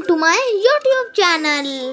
to my YouTube channel.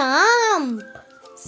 Samp.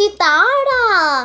Sitara.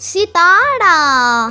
Sitara.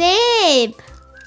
Sep.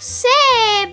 Sep.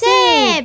Sep.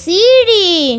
Siri.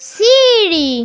Siri.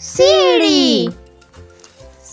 Siri.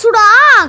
Surak.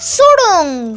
Surung.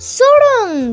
Surung.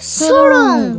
Surung.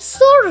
Sur.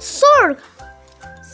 Surg.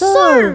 Surg.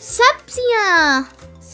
Sabziyan.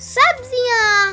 Sabziyan.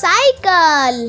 Cycle.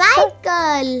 Cycle.